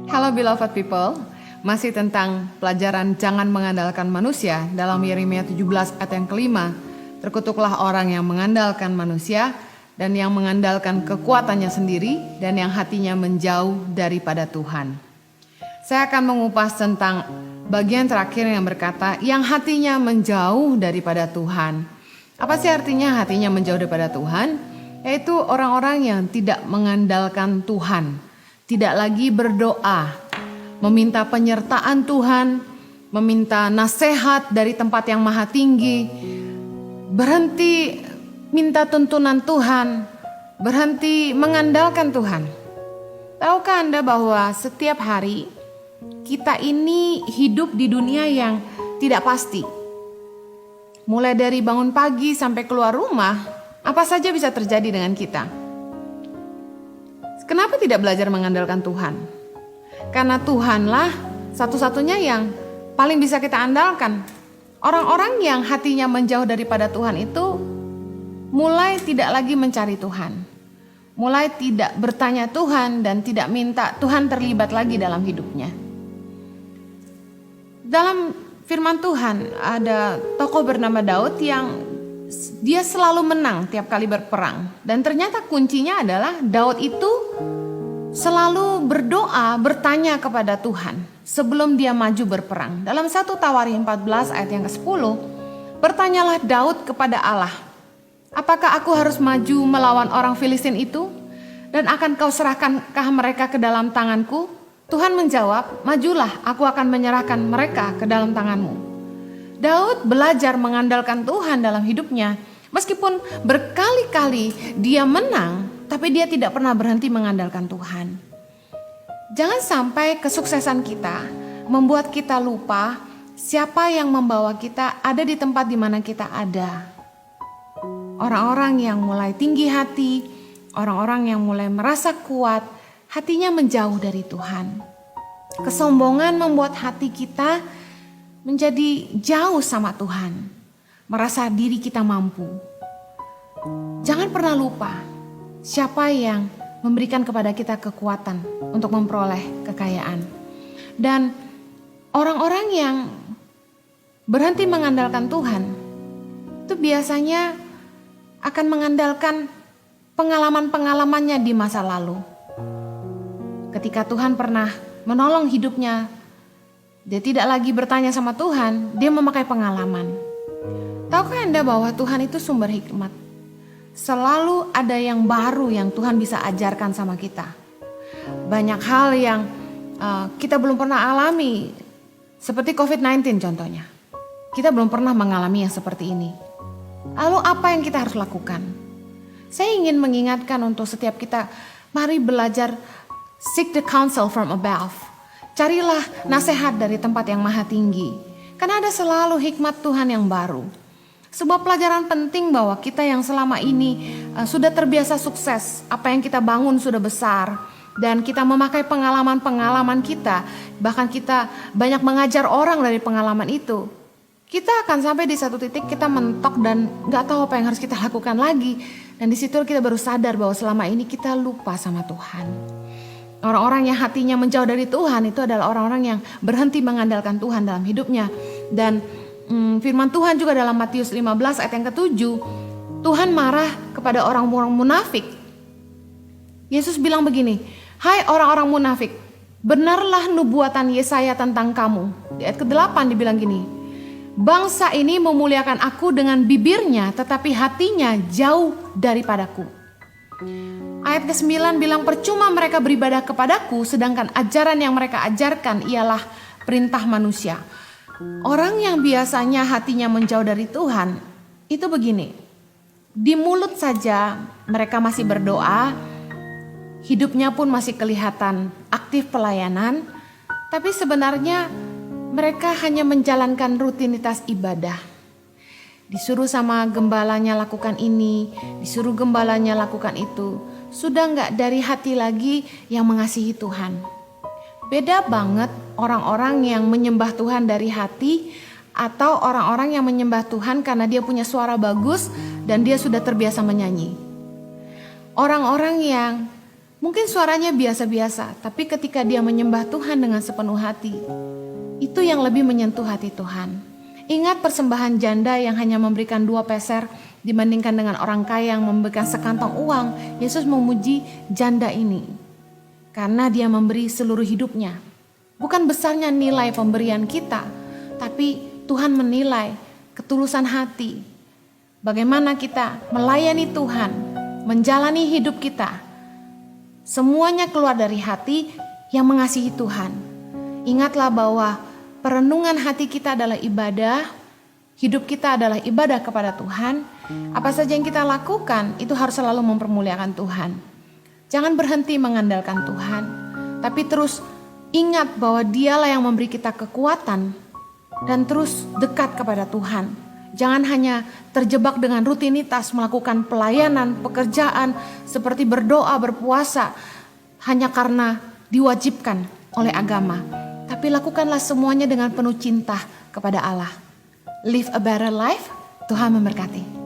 Hello beloved people, masih tentang pelajaran jangan mengandalkan manusia dalam Yeremia 17 ayat yang kelima. Terkutuklah orang yang mengandalkan manusia dan yang mengandalkan kekuatannya sendiri dan yang hatinya menjauh daripada Tuhan. Saya akan mengupas tentang bagian terakhir yang berkata yang hatinya menjauh daripada Tuhan. Apa sih artinya hatinya menjauh daripada Tuhan? Yaitu orang-orang yang tidak mengandalkan Tuhan. Tidak lagi berdoa, meminta penyertaan Tuhan, meminta nasihat dari tempat yang maha tinggi, berhenti minta tuntunan Tuhan, berhenti mengandalkan Tuhan. Tahukah Anda bahwa setiap hari kita ini hidup di dunia yang tidak pasti? Mulai dari bangun pagi sampai keluar rumah, apa saja bisa terjadi dengan kita. Kenapa tidak belajar mengandalkan Tuhan? Karena Tuhanlah satu-satunya yang paling bisa kita andalkan. Orang-orang yang hatinya menjauh daripada Tuhan itu mulai tidak lagi mencari Tuhan. Mulai tidak bertanya Tuhan dan tidak minta Tuhan terlibat lagi dalam hidupnya. Dalam firman Tuhan ada tokoh bernama Daud yang dia selalu menang tiap kali berperang. Dan ternyata kuncinya adalah Daud itu selalu berdoa, bertanya kepada Tuhan sebelum dia maju berperang. Dalam 1 Tawarim 14 ayat yang ke-10, bertanyalah Daud kepada Allah, apakah aku harus maju melawan orang Filistin itu? Dan akan kau serahkankah mereka ke dalam tanganku? Tuhan menjawab, majulah, aku akan menyerahkan mereka ke dalam tanganmu. Daud belajar mengandalkan Tuhan dalam hidupnya. Meskipun berkali-kali dia menang, tapi dia tidak pernah berhenti mengandalkan Tuhan. Jangan sampai kesuksesan kita membuat kita lupa siapa yang membawa kita ada di tempat di mana kita ada. Orang-orang yang mulai tinggi hati, orang-orang yang mulai merasa kuat, hatinya menjauh dari Tuhan. Kesombongan membuat hati kita menjadi jauh sama Tuhan, merasa diri kita mampu. Jangan pernah lupa siapa yang memberikan kepada kita kekuatan untuk memperoleh kekayaan. Dan orang-orang yang berhenti mengandalkan Tuhan itu biasanya akan mengandalkan pengalaman-pengalamannya di masa lalu. Ketika Tuhan pernah menolong hidupnya, dia tidak lagi bertanya sama Tuhan, dia memakai pengalaman. Tahukah Anda bahwa Tuhan itu sumber hikmat? Selalu ada yang baru yang Tuhan bisa ajarkan sama kita. Banyak hal yang kita belum pernah alami, seperti COVID-19 contohnya. Kita belum pernah mengalami yang seperti ini. Lalu apa yang kita harus lakukan? Saya ingin mengingatkan untuk setiap kita, mari belajar seek the counsel from above. Carilah nasihat dari tempat yang maha tinggi. Karena ada selalu hikmat Tuhan yang baru. Sebuah pelajaran penting bahwa kita yang selama ini sudah terbiasa sukses. Apa yang kita bangun sudah besar. Dan kita memakai pengalaman-pengalaman kita. Bahkan kita banyak mengajar orang dari pengalaman itu. Kita akan sampai di satu titik kita mentok dan gak tahu apa yang harus kita lakukan lagi. Dan di situ kita baru sadar bahwa selama ini kita lupa sama Tuhan. Orang-orang yang hatinya menjauh dari Tuhan itu adalah orang-orang yang berhenti mengandalkan Tuhan dalam hidupnya. Dan firman Tuhan juga dalam Matius 15 ayat yang ke-7, Tuhan marah kepada orang-orang munafik. Yesus bilang begini, hai orang-orang munafik, benarlah nubuatan Yesaya tentang kamu. Di ayat ke-8 dibilang gini, bangsa ini memuliakan aku dengan bibirnya tetapi hatinya jauh daripadaku. Ayat ke-9 bilang percuma mereka beribadah kepadaku sedangkan ajaran yang mereka ajarkan ialah perintah manusia. Orang yang biasanya hatinya menjauh dari Tuhan itu begini. Di mulut saja mereka masih berdoa, hidupnya pun masih kelihatan aktif pelayanan, tapi sebenarnya mereka hanya menjalankan rutinitas ibadah. Disuruh sama gembalanya lakukan ini, disuruh gembalanya lakukan itu. Sudah gak dari hati lagi yang mengasihi Tuhan. Beda banget orang-orang yang menyembah Tuhan dari hati atau orang-orang yang menyembah Tuhan karena dia punya suara bagus dan dia sudah terbiasa menyanyi. Orang-orang yang Mungkin suaranya biasa-biasa, tapi ketika dia menyembah Tuhan dengan sepenuh hati, itu yang lebih menyentuh hati Tuhan. Ingat persembahan janda yang hanya memberikan 2 peser dibandingkan dengan orang kaya yang memberikan sekantong uang. Yesus memuji janda ini karena dia memberi seluruh hidupnya. Bukan besarnya nilai pemberian kita, tapi Tuhan menilai ketulusan hati. Bagaimana kita melayani Tuhan, menjalani hidup kita. Semuanya keluar dari hati yang mengasihi Tuhan. Ingatlah bahwa perenungan hati kita adalah ibadah, hidup kita adalah ibadah kepada Tuhan. Apa saja yang kita lakukan itu harus selalu mempermuliakan Tuhan. Jangan berhenti mengandalkan Tuhan, tapi terus ingat bahwa Dialah yang memberi kita kekuatan dan terus dekat kepada Tuhan. Jangan hanya terjebak dengan rutinitas melakukan pelayanan, pekerjaan seperti berdoa, berpuasa hanya karena diwajibkan oleh agama. Tapi lakukanlah semuanya dengan penuh cinta kepada Allah. Live a better life. Tuhan memberkati.